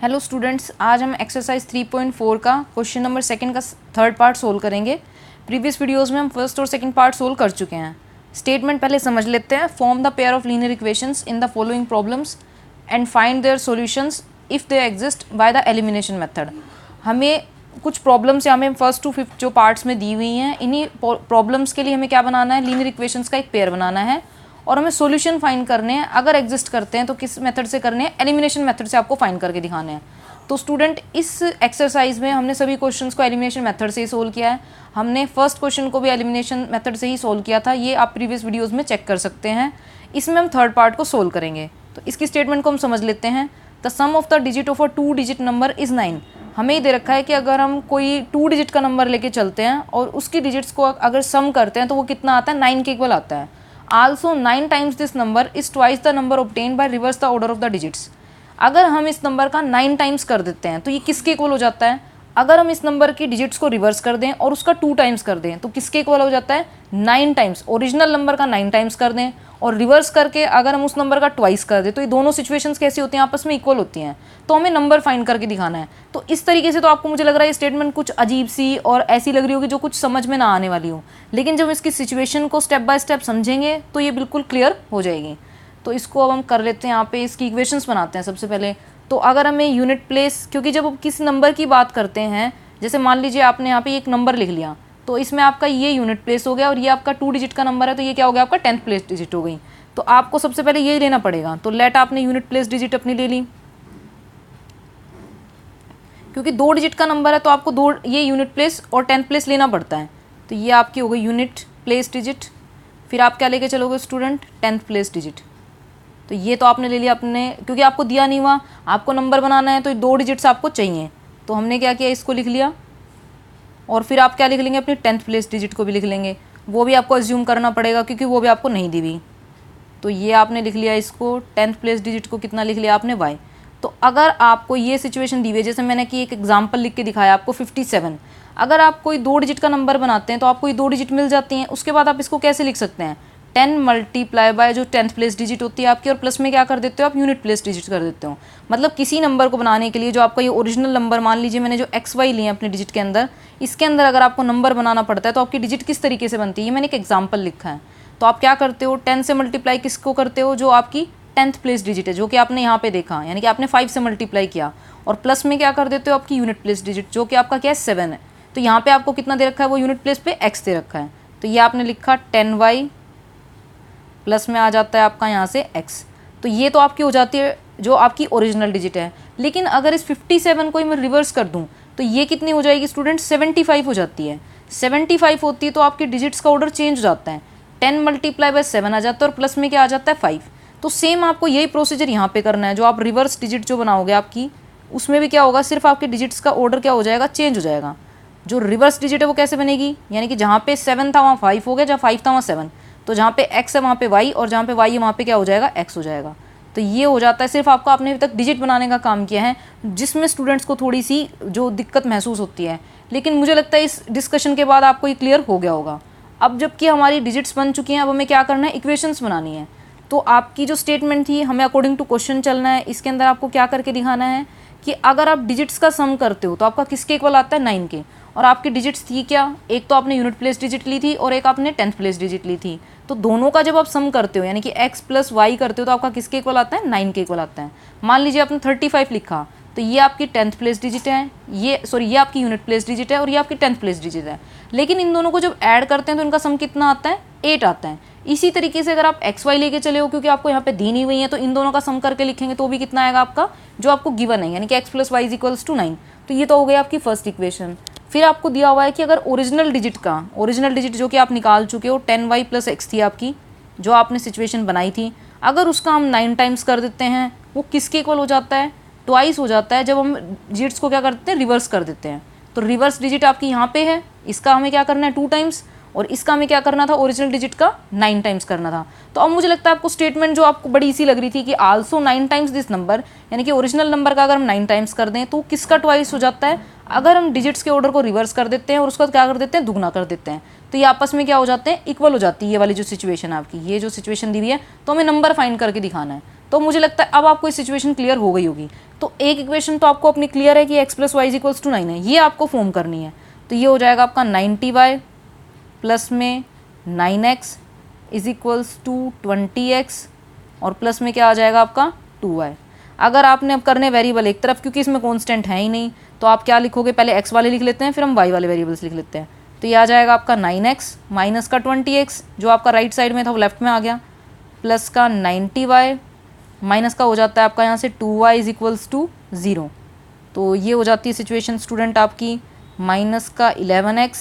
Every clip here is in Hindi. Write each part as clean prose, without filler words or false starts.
हेलो स्टूडेंट्स, आज हम एक्सरसाइज 3.4 का क्वेश्चन नंबर सेकंड का थर्ड पार्ट सोल्व करेंगे। प्रीवियस वीडियोस में हम फर्स्ट और सेकंड पार्ट सोल्व कर चुके हैं। स्टेटमेंट पहले समझ लेते हैं। Form the pair of linear equations in the following problems and find their solutions if they exist by the elimination method. हमें कुछ प्रॉब्लम्स हमें फर्स्ट टू फिफ्थ जो पार्ट्स में दी हुई हैं, इन्हीं प्रॉब्लम्स के लिए हमें क्या बनाना है, लीनियर इक्वेशंस का एक पेयर बनाना है और हमें सॉल्यूशन फाइंड करने हैं। अगर एग्जिस्ट करते हैं तो किस मेथड से करने हैं, एलिमिनेशन मेथड से आपको फाइंड करके दिखाने हैं। तो स्टूडेंट, इस एक्सरसाइज में हमने सभी क्वेश्चंस को एलिमिनेशन मेथड से ही सोल्व किया है। हमने फर्स्ट क्वेश्चन को भी एलिमिनेशन मेथड से ही सोल्व किया था, ये आप प्रीवियस वीडियोस में चेक कर सकते हैं। इसमें हम थर्ड पार्ट को सोल्व करेंगे। तो इसकी स्टेटमेंट को हम समझ लेते हैं। The sum of the digit of a 2 digit number is 9। हमें ही दे रखा है कि अगर हम कोई 2 डिजिट का नंबर लेके चलते हैं और उसकी डिजिट्स को अगर सम करते हैं तो वो कितना आता है, 9 के इक्वल आता है। Also 9 times this number is twice the number obtained by reverse the order of the digits. अगर हम इस नंबर का 9 टाइम्स कर देते हैं तो ये किसके इक्वल हो जाता है? अगर हम इस नंबर की डिजिट्स को रिवर्स कर दें और उसका 2 टाइम्स कर दें तो किसके इक्वल हो जाता है? 9 टाइम्स। ओरिजिनल नंबर का 9 टाइम्स कर दें और रिवर्स करके अगर हम उस नंबर का ट्वाइस कर दें तो ये दोनों सिचुएशंस कैसी होती हैं, आपस में इक्वल होती हैं। तो हमें नंबर फाइंड करके दिखाना है। तो इस तरीके से तो आपको मुझे लग रहा है ये स्टेटमेंट कुछ अजीब सी और ऐसी लग रही होगी जो कुछ समझ में ना आने वाली हो, लेकिन जब इसकी सिचुएशन को स्टेप बाय स्टेप समझेंगे तो ये बिल्कुल क्लियर हो जाएगी। तो इसको अब हम कर लेते हैं। यहाँ पे इसकी इक्वेशंस बनाते हैं सबसे पहले। तो अगर हमें यूनिट प्लेस, क्योंकि जब हम किसी नंबर की बात करते हैं, जैसे मान लीजिए आपने यहाँ पे एक नंबर लिख लिया, तो इसमें आपका ये यूनिट प्लेस हो गया और ये आपका 2 डिजिट का नंबर है, तो ये क्या हो गया, आपका 10th प्लेस डिजिट हो गई। तो आपको सबसे पहले यही लेना पड़ेगा। तो लेट आपने यूनिट प्लेस डिजिट अपनी ले ली, क्योंकि 2 डिजिट का नंबर है तो आपको दो ये यूनिट प्लेस और 10th प्लेस लेना पड़ता है। तो ये आपकी हो गई यूनिट प्लेस डिजिट। फिर आप क्या लेके चलोगे स्टूडेंट, 10th प्लेस डिजिट। तो ये तो आपने ले लिया अपने, क्योंकि आपको दिया नहीं हुआ, आपको नंबर बनाना है तो 2 डिजिट्स आपको चाहिए। तो हमने क्या किया, इसको लिख लिया। और फिर आप क्या लिख लेंगे, अपनी 10th प्लेस डिजिट को भी लिख लेंगे। वो भी आपको अज्यूम करना पड़ेगा क्योंकि वो भी आपको नहीं दी हुई। तो ये आपने लिख लिया इसको, 10th प्लेस डिजिट को कितना लिख लिया आपने, y। तो अगर आपको ये सिचुएशन दी हुई है, जैसे मैंने कि एक एग्जांपल लिख के दिखाया आपको 57, अगर आप कोई 2 डिजिट का नंबर बनाते हैं तो आपको ये 2 डिजिट मिल जाती हैं। उसके बाद आप इसको कैसे लिख सकते हैं, 10 मल्टीप्लाई बाय जो 10th प्लेस डिजिट होती है आपकी, और प्लस में क्या कर देते हो आप, यूनिट प्लेस डिजिट कर देते हो। मतलब किसी नंबर को बनाने के लिए जो आपका ये ओरिजिनल नंबर, मान लीजिए मैंने जो XY लिए अपने डिजिट के अंदर, इसके अंदर अगर आपको नंबर बनाना पड़ता है तो आपकी डिजिट किस तरीके से बनती है, ये मैंने एक एग्जाम्पल लिखा है। तो आप क्या करते हो, 10 से मल्टीप्लाई किसको करते हो, जो आपकी 10th प्लेस डिजिट है, जो कि आपने यहाँ पे देखा, यानी कि आपने 5 से मल्टीप्लाई किया, और प्लस में क्या कर देते हो, आपकी यूनिट प्लेस डिजिट, जो कि आपका क्या है, 7 है। तो यहाँ पे आपको कितना दे रखा है, वो यूनिट प्लेस पे x दे रखा है। तो ये आपने लिखा 10y, प्लस में आ जाता है आपका यहाँ से x। तो ये तो आपकी हो जाती है जो आपकी ओरिजिनल डिजिट है। लेकिन अगर इस 57 को मैं रिवर्स कर दूँ तो ये कितनी हो जाएगी स्टूडेंट, 75 हो जाती है। 75 होती है तो आपकी डिजिट्स का ऑर्डर चेंज हो जाता है, 10 मल्टीप्लाई बाय 7 आ जाता है और प्लस में क्या आ जाता है, 5। तो सेम आपको यही प्रोसीजर यहाँ पे करना है। जो आप रिवर्स डिजिट जो बनाओगे आपकी, उसमें भी क्या होगा, सिर्फ आपके डिजिट्स का ऑर्डर क्या हो जाएगा, चेंज हो जाएगा। जो रिवर्स डिजिट है वो कैसे बनेगी, यानी कि जहाँ पे 7 था वहाँ 5 हो गया, जहाँ 5 था वहाँ 7। तो जहाँ पे x है वहाँ पे y, और जहाँ पे y है वहाँ पे क्या हो जाएगा, x हो जाएगा। तो ये हो जाता है। सिर्फ आपको आपने अभी तक डिजिट बनाने का काम किया है, जिसमें स्टूडेंट्स को थोड़ी सी जो दिक्कत महसूस होती है, लेकिन मुझे लगता है इस डिस्कशन के बाद आपको ये क्लियर हो गया होगा। अब जबकि हमारी डिजिट्स बन चुकी हैं, अब हमें क्या करना है, इक्वेशंस बनानी है। तो आपकी जो स्टेटमेंट थी, हमें अकॉर्डिंग टू क्वेश्चन चलना है। इसके अंदर आपको क्या करके दिखाना है कि अगर आप डिजिट्स का सम करते हो तो आपका किसके इक्वल आता है, 9 के। और आपकी डिजिट्स थी क्या, एक तो आपने यूनिट प्लेस डिजिट ली थी और एक आपने 10th प्लेस डिजिट ली थी। तो दोनों का जब आप सम करते हो, यानी कि x प्लस वाई करते हो, तो आपका किसके इक्वल आता है, 9 के इक्वल आता है। मान लीजिए आपने 35 लिखा, तो ये आपकी 10th प्लेस डिजिट है, ये आपकी यूनिट प्लेस डिजिट है और ये आपकी 10th प्लेस डिजिट है। लेकिन इन दोनों को जब ऐड करते हैं तो इनका सम कितना आता है, 8 आता है। इसी तरीके से अगर आप XY लेके चले हो, क्योंकि आपको यहाँ पे दी नहीं हुई है, तो इन दोनों का सम करके लिखेंगे तो भी कितना आएगा आपका, जो आपको गिवन है, यानी कि x plus Y is equals to 9। तो ये तो हो गई आपकी फर्स्ट इक्वेशन। फिर आपको दिया हुआ है कि अगर ओरिजिनल डिजिट जो कि आप निकाल चुके हो, 10y प्लस x थी आपकी, जो आपने सिचुएशन बनाई थी, अगर उसका हम 9 टाइम्स कर देते हैं, वो किसके इक्वल हो जाता है, ट्वाइस हो जाता है। जब हम डिजिट्स को क्या करते हैं, रिवर्स कर देते हैं। तो रिवर्स डिजिट आपकी यहाँ पे है, इसका हमें क्या करना है, 2 टाइम्स, और इसका हमें क्या करना था, ओरिजिनल डिजिट का 9 टाइम्स करना था। तो अब मुझे लगता है आपको स्टेटमेंट जो आपको बड़ी सी लग रही थी कि आल्सो 9 टाइम्स दिस नंबर, यानी कि ओरिजिनल नंबर का अगर हम 9 टाइम्स कर दें तो किसका ट्वाइस हो जाता है, अगर हम डिजिट्स के ऑर्डर को रिवर्स कर देते हैं और उसका क्या कर देते हैं, दुगना कर देते हैं, तो ये आपस में क्या हो जाते हैं, इक्वल हो जाती है। ये वाली जो सिचुएशन आपकी, ये जो सिचुएशन दी हुई है, तो हमें नंबर फाइंड करके दिखाना है। तो मुझे लगता है अब आपको इस सिचुएशन क्लियर हो गई होगी। तो एक इक्वेशन तो आपको अपनी क्लियर है कि x + y = 9 है, ये आपको फॉर्म करनी है। तो ये हो जाएगा आपका 90y प्लस में 9x = 20x और प्लस में क्या आ जाएगा आपका 2y। अगर आपने अब करने वेरिएबल एक तरफ, क्योंकि इसमें कॉन्स्टेंट है ही नहीं, तो आप क्या लिखोगे, पहले x वाले लिख लेते हैं, फिर हम y वाले वेरिएबल्स लिख लेते हैं। तो ये आ जाएगा आपका 9x माइनस का 20x जो आपका राइट साइड में था वो लेफ्ट में आ गया, प्लस का 90y माइनस का हो जाता है आपका यहाँ से 2y = 0। तो ये हो जाती है सिचुएशन स्टूडेंट आपकी माइनस का 11x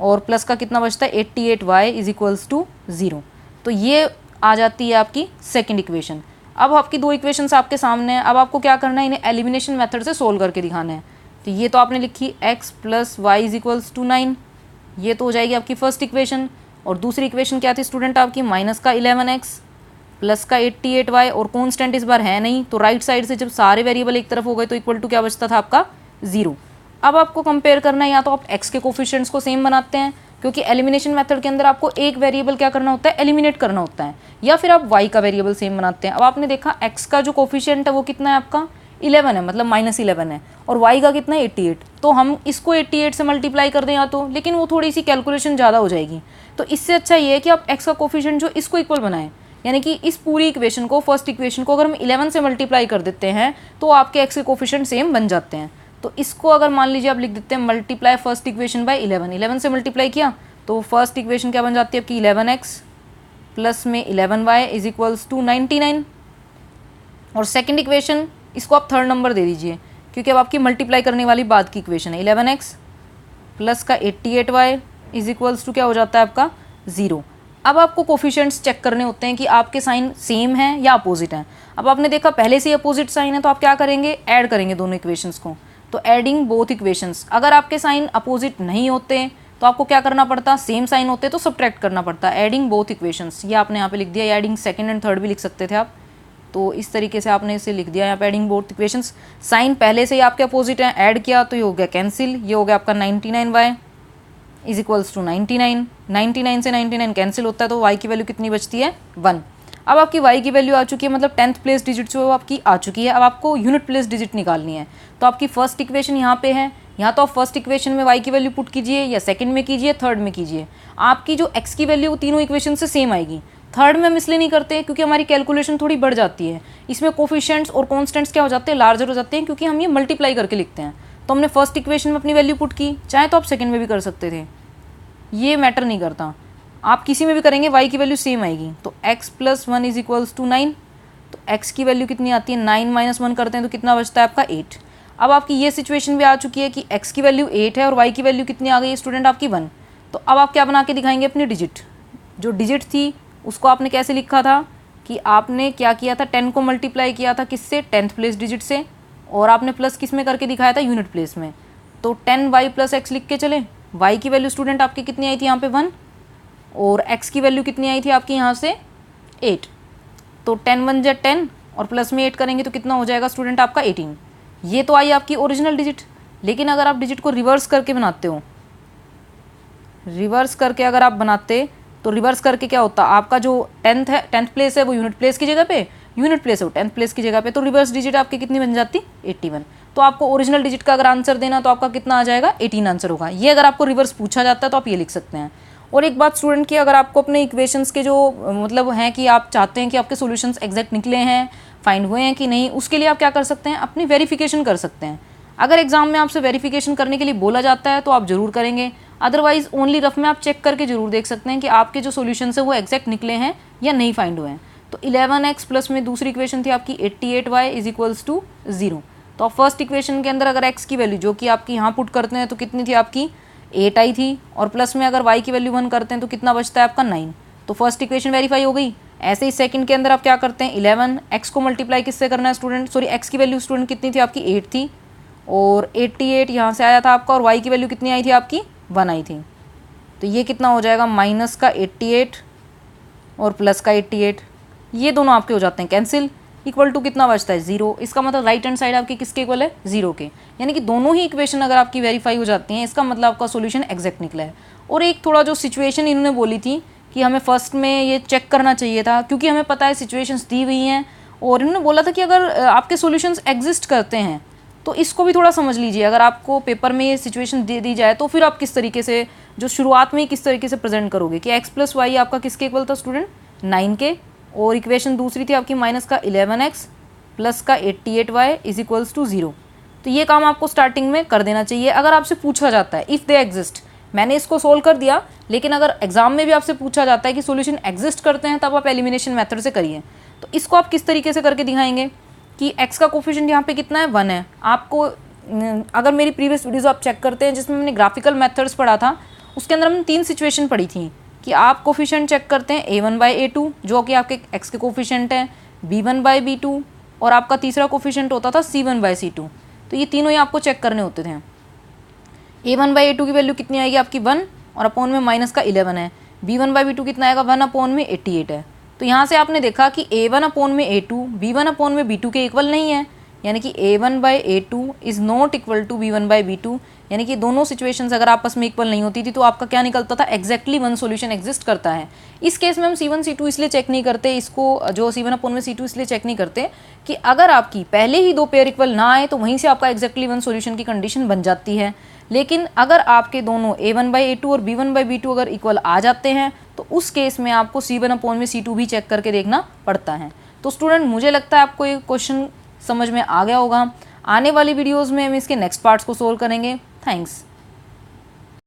और प्लस का कितना बचता है 88y = 0। तो ये आ जाती है आपकी सेकंड इक्वेशन। अब आपकी दो इक्वेशंस आपके सामने हैं, अब आपको क्या करना है, इन्हें एलिमिनेशन मेथड से सोल्व करके दिखाना है। तो ये तो आपने लिखी x + y = 9, ये तो हो जाएगी आपकी फर्स्ट इक्वेशन। और दूसरी इक्वेशन क्या थी स्टूडेंट आपकी, माइनस का 11x प्लस का 88y और कॉन्स्टेंट इस बार है नहीं, तो राइट साइड से जब सारे वेरिएबल एक तरफ हो गए तो इक्वल टू क्या बचता था आपका 0। अब आपको कंपेयर करना है, या तो आप x के कोफिशिएंट्स को सेम बनाते हैं, क्योंकि एलिमिनेशन मेथड के अंदर आपको एक वेरिएबल क्या करना होता है, एलिमिनेट करना होता है, या फिर आप y का वेरिएबल सेम बनाते हैं। अब आपने देखा x का जो कोफिशिएंट है वो कितना है आपका 11 है, मतलब -11 है, और y का कितना है 88। तो हम इसको 88 से मल्टीप्लाई कर दें या तो, लेकिन वो थोड़ी सी कैलकुलेशन ज़्यादा हो जाएगी। तो इससे अच्छा ये है कि आप x का कोफिशिएंट जो इसको इक्वल बनाएं, यानी कि इस पूरी इक्वेशन को, फर्स्ट इक्वेशन को अगर हम 11 से मल्टीप्लाई कर देते हैं तो आपके x के कोफिशिएंट सेम बन जाते हैं। तो इसको अगर मान लीजिए आप लिख देते हैं मल्टीप्लाई फर्स्ट इक्वेशन बाय 11 से मल्टीप्लाई किया तो फर्स्ट इक्वेशन क्या बन जाती है आपकी 11x प्लस में 11y = 99। और सेकंड इक्वेशन इसको आप थर्ड नंबर दे दीजिए, क्योंकि अब आपकी मल्टीप्लाई करने वाली बाद की इक्वेशन है 11x प्लस का 88y = क्या हो जाता है आपका 0। अब आपको कोफिशिएंट्स चेक करने होते हैं कि आपके साइन सेम हैं या अपोजिट हैं। अब आपने देखा पहले से ही अपोजिट साइन है, तो आप क्या करेंगे, ऐड करेंगे दोनों इक्वेशंस को। तो एडिंग बोथ इक्वेशंस, अगर आपके साइन अपोजिट नहीं होते तो आपको क्या करना पड़ता, सेम साइन होते तो सब्ट्रैक्ट करना पड़ता। एडिंग बोथ इक्वेशंस, ये आपने यहाँ पे लिख दिया, एडिंग सेकंड एंड थर्ड भी लिख सकते थे आप। तो इस तरीके से आपने इसे लिख दिया यहाँ पे, एडिंग बोथ इक्वेशंस। साइन पहले से ही आपके अपोजिट हैं, ऐड किया तो ये हो गया कैंसिल, ये हो गया आपका 99y = 99। 99 से 99 कैंसिल होता है तो y की वैल्यू कितनी बचती है 1। अब आपकी y की वैल्यू आ चुकी है, मतलब 10th प्लेस डिजिट जो है वो आपकी आ चुकी है। अब आपको यूनिट प्लेस डिजिट निकालनी है। तो आपकी फर्स्ट इक्वेशन यहाँ पे है, यहाँ तो आप फर्स्ट इक्वेशन में y की वैल्यू पुट कीजिए, या सेकंड में कीजिए, थर्ड में कीजिए। आपकी जो x की वैल्यू वो तीनों इक्वेशन से सेम आएगी। थर्ड में हम इसलिए नहीं करते क्योंकि हमारी कैलकुलेशन थोड़ी बढ़ जाती है, इसमें कोफिशिएंट्स और कॉन्स्टेंट्स क्या हो जाते हैं, लार्जर हो जाते हैं, क्योंकि हम ये मल्टीप्लाई करके लिखते हैं। तो हमने फर्स्ट इक्वेशन में अपनी वैल्यू पुट की, चाहे तो आप सेकंड में भी कर सकते थे, ये मैटर नहीं करता, आप किसी में भी करेंगे y की वैल्यू सेम आएगी। तो x + 1 = 9। तो x की वैल्यू कितनी आती है, 9 - 1 करते हैं तो कितना बचता है आपका 8। अब आपकी ये सिचुएशन भी आ चुकी है कि x की वैल्यू 8 है और y की वैल्यू कितनी आ गई है स्टूडेंट आपकी 1। तो अब आप क्या बना के दिखाएंगे, अपनी डिजिट, जो डिजिट थी उसको आपने कैसे लिखा था कि आपने क्या किया था, 10 को मल्टीप्लाई किया था किससे, 10th प्लेस डिजिट से, और आपने प्लस किस में करके दिखाया था, यूनिट प्लेस में। तो 10y + x लिख के चले। y की वैल्यू स्टूडेंट आपकी कितनी आई थी यहाँ पे 1, और x की वैल्यू कितनी आई थी आपकी यहाँ से 8। तो 10 × 1 = 10 और प्लस में 8 करेंगे तो कितना हो जाएगा स्टूडेंट आपका 18। ये तो आई आपकी ओरिजिनल डिजिट। लेकिन अगर आप डिजिट को रिवर्स करके बनाते हो, रिवर्स करके अगर आप बनाते तो रिवर्स करके क्या होता, आपका जो 10th है, 10th प्लेस है वो यूनिट प्लेस की जगह पे, यूनिट प्लेस है वो 10th प्लेस की जगह पे, तो रिवर्स डिजिट आपकी कितनी बन जाती 81। तो आपको ओरिजिनल डिजिट का अगर आंसर देना तो आपका कितना आ जाएगा 18 आंसर होगा। ये अगर आपको रिवर्स पूछा जाता है तो आप ये लिख सकते हैं। और एक बात स्टूडेंट की, अगर आपको अपने इक्वेशंस के जो मतलब हैं कि आप चाहते हैं कि आपके सॉल्यूशंस एग्जैक्ट निकले हैं, फाइंड हुए हैं कि नहीं, उसके लिए आप क्या कर सकते हैं, अपनी वेरिफिकेशन कर सकते हैं। अगर एग्जाम में आपसे वेरिफिकेशन करने के लिए बोला जाता है तो आप जरूर करेंगे, अदरवाइज ओनली रफ में आप चेक करके जरूर देख सकते हैं कि आपके जो सॉल्यूशंस है वो एग्जैक्ट निकले हैं या नहीं फाइंड हुए हैं। तो 11x प्लस में दूसरी इक्वेशन थी आपकी 88y = 0। तो आप फर्स्ट इक्वेशन के अंदर अगर x की वैल्यू जो कि आपकी यहाँ पुट करते हैं तो कितनी थी आपकी 8 आई थी, और प्लस में अगर y की वैल्यू 1 करते हैं तो कितना बचता है आपका 9। तो फर्स्ट इक्वेशन वेरीफाई हो गई। ऐसे ही सेकंड के अंदर आप क्या करते हैं, 11 x को मल्टीप्लाई किससे करना है स्टूडेंट, सॉरी x की वैल्यू स्टूडेंट कितनी थी आपकी 8 थी, और 88 यहाँ से आया था आपका, और y की वैल्यू कितनी आई थी आपकी 1 आई थी। तो ये कितना हो जाएगा, माइनस का 88 और प्लस का 88, ये दोनों आपके हो जाते हैं कैंसिल, इक्वल टू कितना बचता है 0। इसका मतलब राइट हैंड साइड आपकी किसके इक्वल है 0 के, यानी कि दोनों ही इक्वेशन अगर आपकी वेरीफाई हो जाती हैं इसका मतलब आपका सॉल्यूशन एग्जैक्ट निकला है। और एक थोड़ा जो सिचुएशन इन्होंने बोली थी कि हमें फर्स्ट में ये चेक करना चाहिए था, क्योंकि हमें पता है सिचुएशंस दी हुई हैं और इन्होंने बोला था कि अगर आपके सॉल्यूशंस एग्जिस्ट करते हैं तो इसको भी थोड़ा समझ लीजिए। अगर आपको पेपर में ये सिचुएशन दे दी जाए तो फिर आप किस तरीके से, जो शुरुआत में ही किस तरीके से प्रेजेंट करोगे कि x प्लस वाई आपका किसके इक्वल था स्टूडेंट, 9 के, और इक्वेशन दूसरी थी आपकी माइनस का 11x प्लस का 88y इज इक्वल्स टू 0। तो ये काम आपको स्टार्टिंग में कर देना चाहिए अगर आपसे पूछा जाता है इफ़ दे एग्जिस्ट। मैंने इसको सोल्व कर दिया, लेकिन अगर एग्जाम में भी आपसे पूछा जाता है कि सॉल्यूशन एग्जिस्ट करते हैं तब आप एलिमिनेशन मेथड से करिए। तो इसको आप किस तरीके से करके दिखाएंगे कि x का कोफिशिएंट यहाँ पे कितना है, 1 है। आपको अगर मेरी प्रीवियस वीडियोज़ आप चेक करते हैं जिसमें मैंने ग्राफिकल मेथड्स पढ़ा था, उसके अंदर हमने 3 सिचुएशन पढ़ी थी कि आप कोफिशिएंट चेक करते हैं a1/a2 जो कि आपके x के कोफिशिएंट हैं, b1/b2 और आपका तीसरा कोफिशिएंट होता था c1/c2। तो ये तीनों ही आपको चेक करने होते थे। a1/a2 की वैल्यू कितनी आएगी आपकी 1 और अपॉन में माइनस का 11 है। b1/b2 कितना आएगा 1 अपॉन में 88 है। तो यहाँ से आपने देखा कि a1 अपॉन में a2 b1 अपॉन में b2 के इक्वल नहीं है, यानी कि a1/a2 is not equal to b1/b2, यानी कि दोनों सिचुएशंस अगर आपस में इक्वल नहीं होती थी तो आपका क्या निकलता था, एग्जैक्टली 1 सॉल्यूशन एग्जिस्ट करता है। इस केस में हम c1 c2 इसलिए चेक नहीं करते, इसको जो c1 अपॉन में c2 इसलिए चेक नहीं करते कि अगर आपकी पहले ही 2 पेयर इक्वल ना आए तो वहीं से आपका एग्जैक्टली 1 सॉल्यूशन की कंडीशन बन जाती है। लेकिन अगर आपके दोनों a1/a2 और b1/b2 अगर इक्वल आ जाते हैं तो उस केस में आपको c1 अपॉन में c2 भी चेक करके देखना पड़ता है। तो स्टूडेंट मुझे लगता है आपको ये क्वेश्चन समझ में आ गया होगा। आने वाली वीडियोज़ में हम इसके नेक्स्ट पार्ट्स को सोल्व करेंगे। थैंक्स।